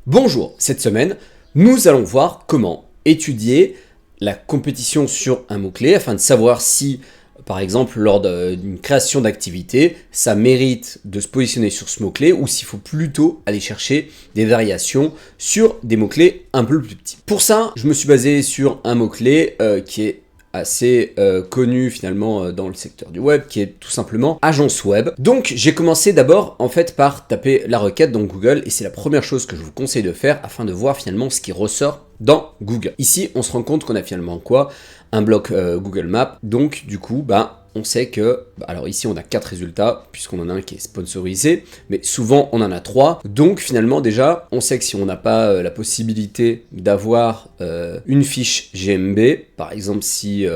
Bonjour, cette semaine, nous allons voir comment étudier la compétition sur un mot-clé afin de savoir si, par exemple, lors d'une création d'activité, ça mérite de se positionner sur ce mot-clé ou s'il faut plutôt aller chercher des variations sur des mots-clés un peu plus petits. Pour ça, je me suis basé sur un mot-clé qui est assez connu finalement dans le secteur du web, qui est tout simplement agence web. Donc j'ai commencé d'abord en fait par taper la requête dans Google et c'est la première chose que je vous conseille de faire afin de voir finalement ce qui ressort dans Google. Ici on se rend compte qu'on a finalement quoi? Un bloc Google Maps, donc du coup on sait que, alors ici on a 4 résultats, puisqu'on en a un qui est sponsorisé, mais souvent on en a 3, donc finalement déjà, on sait que si on n'a pas la possibilité d'avoir une fiche GMB, par exemple si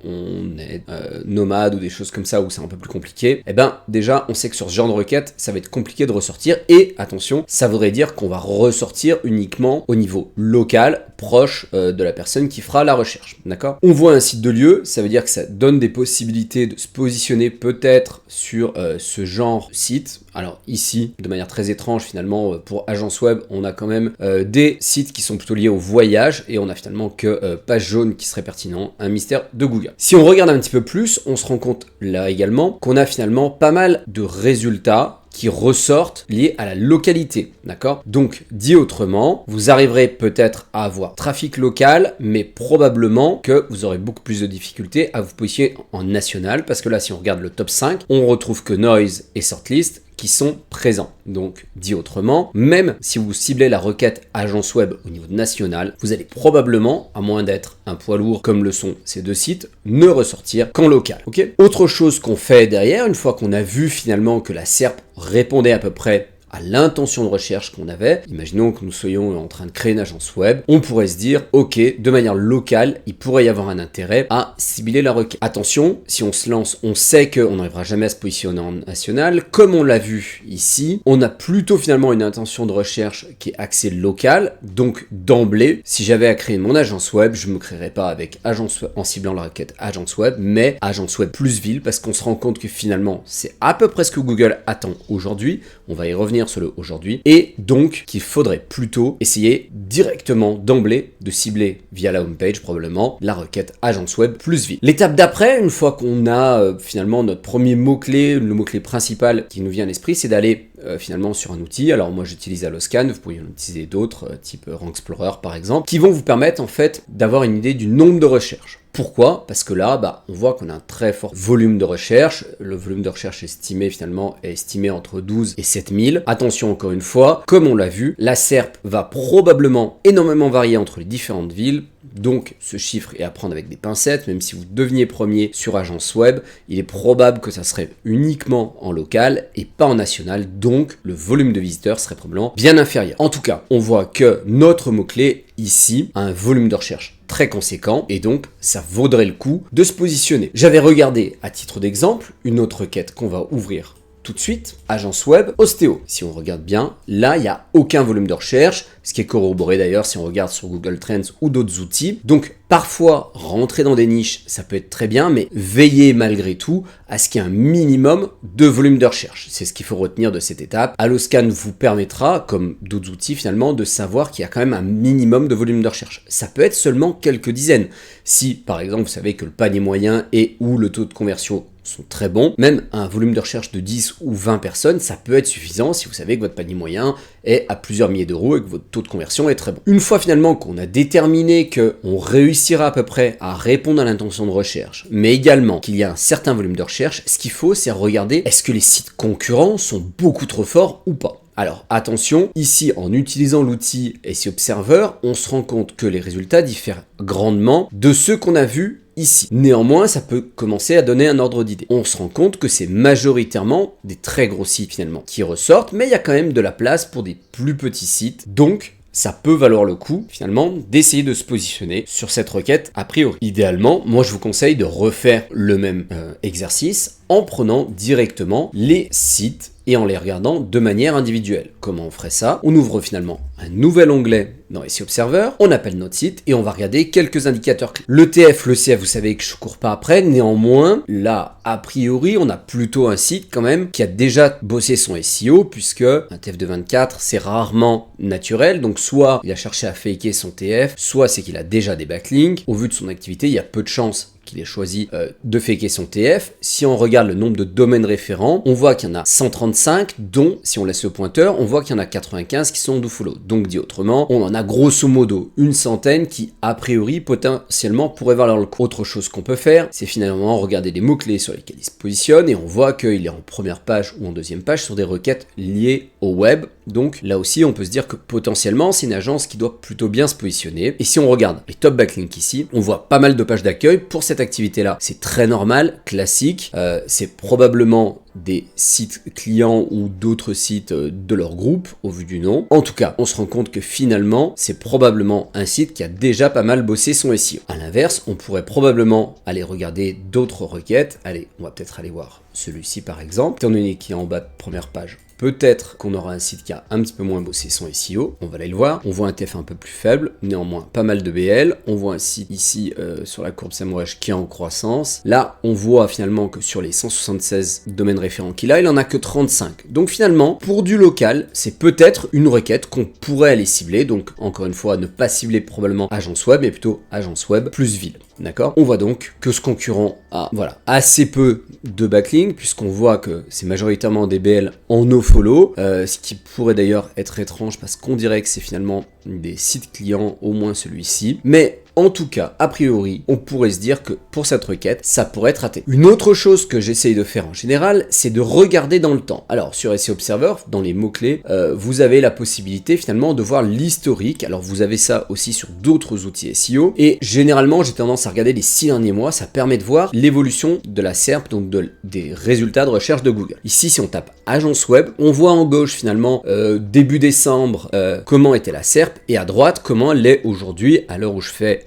on est nomade ou des choses comme ça, où c'est un peu plus compliqué, déjà on sait que sur ce genre de requête, ça va être compliqué de ressortir, et attention, ça voudrait dire qu'on va ressortir uniquement au niveau local, proche de la personne qui fera la recherche, d'accord? On voit un site de lieu, ça veut dire que ça donne des possibilités de se positionner peut-être sur ce genre de site. Alors ici, de manière très étrange finalement, pour agence web, on a quand même des sites qui sont plutôt liés au voyage et on a finalement que page jaune qui serait pertinent, un mystère de Google. Si on regarde un petit peu plus, on se rend compte là également qu'on a finalement pas mal de résultats qui ressortent liés à la localité, d'accord? Donc, dit autrement, vous arriverez peut-être à avoir trafic local, mais probablement que vous aurez beaucoup plus de difficultés à vous positionner en national, parce que là, si on regarde le top 5, on retrouve que Noise et Sortlist qui sont présents. Donc, dit autrement, même si vous ciblez la requête agence web au niveau national, vous allez probablement, à moins d'être un poids lourd comme le sont ces deux sites, ne ressortir qu'en local. Ok. Autre chose qu'on fait derrière, une fois qu'on a vu finalement que la SERP répondait à peu près à l'intention de recherche qu'on avait, imaginons que nous soyons en train de créer une agence web, on pourrait se dire, ok, de manière locale, il pourrait y avoir un intérêt à cibler la requête. Attention, si on se lance, on sait qu'on n'arrivera jamais à se positionner en national, comme on l'a vu ici, on a plutôt finalement une intention de recherche qui est axée locale, donc d'emblée, si j'avais à créer mon agence web, je ne me créerais pas avec agence web en ciblant la requête agence web, mais agence web plus ville, parce qu'on se rend compte que finalement, c'est à peu près ce que Google attend aujourd'hui, on va y revenir sur le aujourd'hui, et donc qu'il faudrait plutôt essayer directement d'emblée de cibler via la homepage probablement la requête agence web plus ville. L'étape d'après, une fois qu'on a finalement notre premier mot-clé, le mot-clé principal qui nous vient à l'esprit, c'est d'aller finalement sur un outil. Alors moi j'utilise Alloscan, vous pourriez en utiliser d'autres, type Rank Explorer par exemple, qui vont vous permettre en fait d'avoir une idée du nombre de recherches. Pourquoi? Parce que là, on voit qu'on a un très fort volume de recherche. Le volume de recherche estimé finalement est estimé entre 12 et 7000. Attention encore une fois, comme on l'a vu, la SERP va probablement énormément varier entre les différentes villes. Donc ce chiffre est à prendre avec des pincettes, même si vous deveniez premier sur agence web, il est probable que ça serait uniquement en local et pas en national, donc le volume de visiteurs serait probablement bien inférieur. En tout cas, on voit que notre mot-clé ici a un volume de recherche très conséquent et donc ça vaudrait le coup de se positionner. J'avais regardé à titre d'exemple une autre requête qu'on va ouvrir tout de suite, agence web, ostéo. Si on regarde bien, là, il n'y a aucun volume de recherche, ce qui est corroboré d'ailleurs si on regarde sur Google Trends ou d'autres outils. Donc, parfois, rentrer dans des niches, ça peut être très bien, mais veillez malgré tout à ce qu'il y ait un minimum de volume de recherche. C'est ce qu'il faut retenir de cette étape. Alloscan vous permettra, comme d'autres outils finalement, de savoir qu'il y a quand même un minimum de volume de recherche. Ça peut être seulement quelques dizaines. Si, par exemple, vous savez que le panier moyen et ou le taux de conversion sont très bons, même un volume de recherche de 10 ou 20 personnes, ça peut être suffisant si vous savez que votre panier moyen est à plusieurs milliers d'euros et que votre taux de conversion est très bon. Une fois finalement qu'on a déterminé qu'on réussira à peu près à répondre à l'intention de recherche, mais également qu'il y a un certain volume de recherche, ce qu'il faut c'est regarder est-ce que les sites concurrents sont beaucoup trop forts ou pas. Alors attention, ici en utilisant l'outil SEO Observer, on se rend compte que les résultats diffèrent grandement de ceux qu'on a vus ici. Néanmoins, ça peut commencer à donner un ordre d'idée. On se rend compte que c'est majoritairement des très gros sites finalement qui ressortent, mais il y a quand même de la place pour des plus petits sites. Donc, ça peut valoir le coup, finalement, d'essayer de se positionner sur cette requête a priori. Idéalement, moi je vous conseille de refaire le même exercice en prenant directement les sites et en les regardant de manière individuelle. Comment on ferait ça? On ouvre finalement un nouvel onglet dans SEO Observer, on appelle notre site et on va regarder quelques indicateurs clés. Le TF, le CF, vous savez que je cours pas après, néanmoins, là, a priori, on a plutôt un site quand même qui a déjà bossé son SEO, puisque un TF de 24, c'est rarement naturel, donc soit il a cherché à faker son TF, soit c'est qu'il a déjà des backlinks. Au vu de son activité, il y a peu de chances qu'il ait choisi de faker son TF. Si on regarde le nombre de domaines référents, on voit qu'il y en a 135, dont, si on laisse le pointeur, on voit qu'il y en a 95 qui sont dofollow. Donc dit autrement, on en a grosso modo une centaine qui, a priori, potentiellement pourraient valoir le coup. Autre chose qu'on peut faire, c'est finalement regarder les mots-clés sur lesquels il se positionne, et on voit qu'il est en première page ou en deuxième page sur des requêtes liées au web. Donc là aussi, on peut se dire que potentiellement, c'est une agence qui doit plutôt bien se positionner. Et si on regarde les top backlinks ici, on voit pas mal de pages d'accueil pour cette activité-là. C'est très normal, classique. C'est probablement des sites clients ou d'autres sites de leur groupe, au vu du nom. En tout cas, on se rend compte que finalement, c'est probablement un site qui a déjà pas mal bossé son SEO. À l'inverse, on pourrait probablement aller regarder d'autres requêtes. Allez, on va peut-être aller voir celui-ci par exemple. Étant donné qu'il est en bas de première page, peut-être qu'on aura un site qui a un petit peu moins bossé son SEO, on va aller le voir. On voit un TF un peu plus faible, néanmoins pas mal de BL. On voit un site ici sur la courbe Semrush qui est en croissance. Là, on voit finalement que sur les 176 domaines référents qu'il a, il en a que 35. Donc finalement, pour du local, c'est peut-être une requête qu'on pourrait aller cibler. Donc encore une fois, ne pas cibler probablement agence web, mais plutôt agence web plus ville. D'accord? On voit donc que ce concurrent a assez peu de backlinks, puisqu'on voit que c'est majoritairement des BL en nofollow, ce qui pourrait d'ailleurs être étrange parce qu'on dirait que c'est finalement des sites clients, au moins celui-ci. Mais en tout cas, a priori, on pourrait se dire que pour cette requête, ça pourrait être raté. Une autre chose que j'essaye de faire en général, c'est de regarder dans le temps. Alors sur SEO Observer, dans les mots-clés, vous avez la possibilité finalement de voir l'historique. Alors vous avez ça aussi sur d'autres outils SEO. Et généralement, j'ai tendance à regarder les 6 derniers mois. Ça permet de voir l'évolution de la SERP, donc des résultats de recherche de Google. Ici, si on tape agence web, on voit en gauche finalement début décembre comment était la SERP, et à droite comment elle est aujourd'hui à l'heure où je fais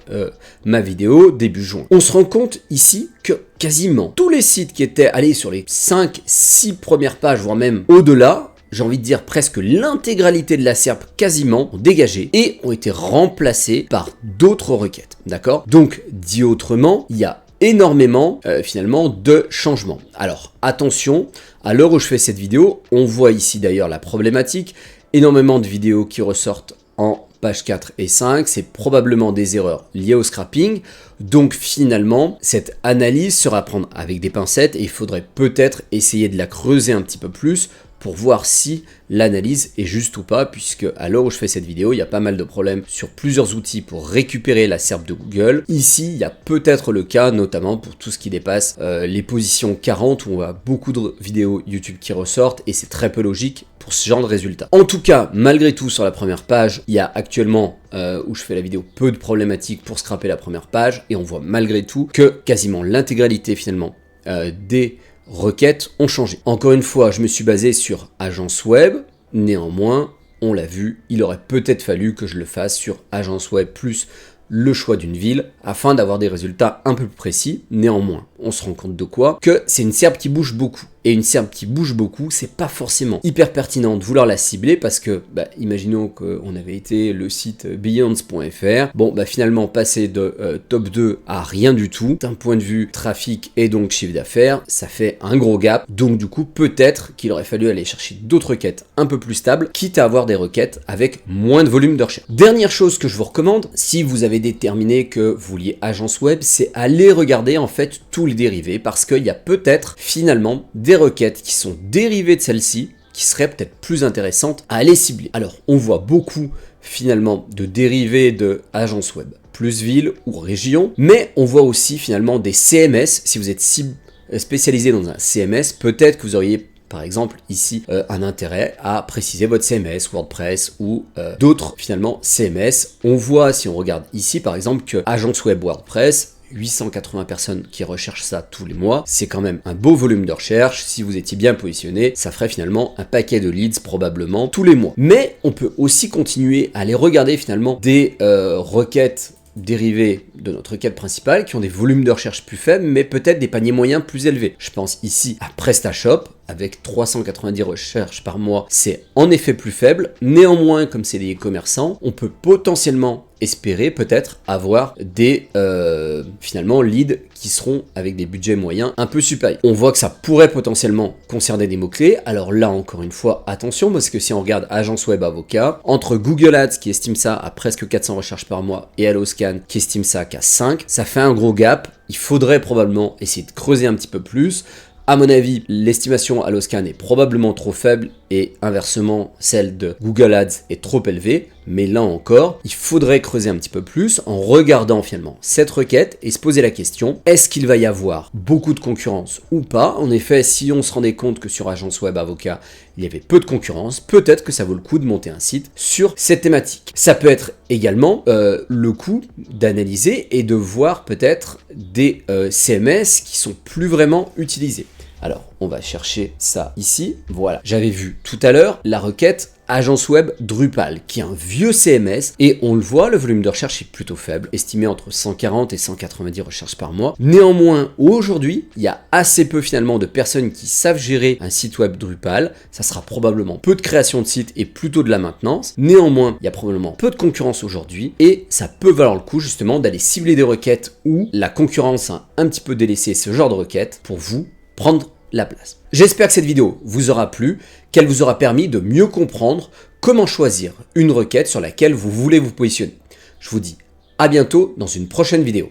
ma vidéo début juin. On se rend compte ici que quasiment tous les sites qui étaient allés sur les 5-6 premières pages, voire même au-delà, j'ai envie de dire presque l'intégralité de la SERP quasiment ont dégagé et ont été remplacés par d'autres requêtes. D'accord? Donc, dit autrement, il y a énormément finalement de changements. Alors attention, à l'heure où je fais cette vidéo, on voit ici d'ailleurs la problématique, énormément de vidéos qui ressortent en page 4 et 5, c'est probablement des erreurs liées au scrapping. Donc finalement, cette analyse sera à prendre avec des pincettes et il faudrait peut-être essayer de la creuser un petit peu plus pour voir si l'analyse est juste ou pas, puisque à l'heure où je fais cette vidéo, il y a pas mal de problèmes sur plusieurs outils pour récupérer la SERP de Google. Ici, il y a peut-être le cas, notamment pour tout ce qui dépasse les positions 40, où on a beaucoup de vidéos YouTube qui ressortent, et c'est très peu logique pour ce genre de résultats. En tout cas, malgré tout, sur la première page, il y a actuellement, où je fais la vidéo, peu de problématiques pour scraper la première page, et on voit malgré tout que quasiment l'intégralité finalement des requêtes ont changé. Encore une fois, je me suis basé sur agence web, néanmoins, on l'a vu, il aurait peut-être fallu que je le fasse sur agence web plus le choix d'une ville afin d'avoir des résultats un peu plus précis. Néanmoins, on se rend compte de quoi? Que c'est une SERP qui bouge beaucoup. Et une SERP qui bouge beaucoup, c'est pas forcément hyper pertinent de vouloir la cibler parce que, imaginons qu'on avait été le site Beyonds.fr. Bon, finalement, passer de top 2 à rien du tout, d'un point de vue trafic et donc chiffre d'affaires, ça fait un gros gap. Donc du coup, peut-être qu'il aurait fallu aller chercher d'autres requêtes un peu plus stables, quitte à avoir des requêtes avec moins de volume de recherche. Dernière chose que je vous recommande, si vous avez déterminé que vous vouliez agence web, c'est aller regarder en fait tous les dérivés parce qu'il y a peut-être finalement des requêtes qui sont dérivées de celle-ci qui seraient peut-être plus intéressantes à aller cibler. Alors, on voit beaucoup finalement de dérivés de agence web plus ville ou région, mais on voit aussi finalement des CMS. Si vous êtes spécialisé dans un CMS, peut-être que vous auriez par exemple ici un intérêt à préciser votre CMS, WordPress ou d'autres finalement CMS. On voit, si on regarde ici par exemple, que agence web WordPress, 880 personnes qui recherchent ça tous les mois, c'est quand même un beau volume de recherche. Si vous étiez bien positionné, ça ferait finalement un paquet de leads probablement tous les mois. Mais on peut aussi continuer à aller regarder finalement des requêtes dérivés de notre requête principale qui ont des volumes de recherche plus faibles, mais peut-être des paniers moyens plus élevés. Je pense ici à PrestaShop, avec 390 recherches par mois, c'est en effet plus faible. Néanmoins, comme c'est des e-commerçants, on peut potentiellement espérer peut-être avoir des finalement leads qui seront avec des budgets moyens un peu supérieurs. On voit que ça pourrait potentiellement concerner des mots-clés. Alors là, encore une fois, attention, parce que si on regarde Agence Web Avocat, entre Google Ads qui estime ça à presque 400 recherches par mois et HelloScan qui estime ça qu'à 5, ça fait un gros gap. Il faudrait probablement essayer de creuser un petit peu plus. À mon avis, l'estimation HelloScan est probablement trop faible et inversement, celle de Google Ads est trop élevée. Mais là encore, il faudrait creuser un petit peu plus en regardant finalement cette requête et se poser la question, est-ce qu'il va y avoir beaucoup de concurrence ou pas? En effet, si on se rendait compte que sur Agence Web Avocat, il y avait peu de concurrence, peut-être que ça vaut le coup de monter un site sur cette thématique. Ça peut être également le coup d'analyser et de voir peut-être des CMS qui sont plus vraiment utilisés. Alors, on va chercher ça ici. Voilà, j'avais vu tout à l'heure la requête Agence Web Drupal, qui est un vieux CMS, et on le voit, le volume de recherche est plutôt faible, estimé entre 140 et 190 recherches par mois. Néanmoins, aujourd'hui, il y a assez peu finalement de personnes qui savent gérer un site web Drupal. Ça sera probablement peu de création de sites et plutôt de la maintenance. Néanmoins, il y a probablement peu de concurrence aujourd'hui, et ça peut valoir le coup justement d'aller cibler des requêtes où la concurrence a un petit peu délaissé ce genre de requêtes pour vous prendre la place. J'espère que cette vidéo vous aura plu, qu'elle vous aura permis de mieux comprendre comment choisir une requête sur laquelle vous voulez vous positionner. Je vous dis à bientôt dans une prochaine vidéo.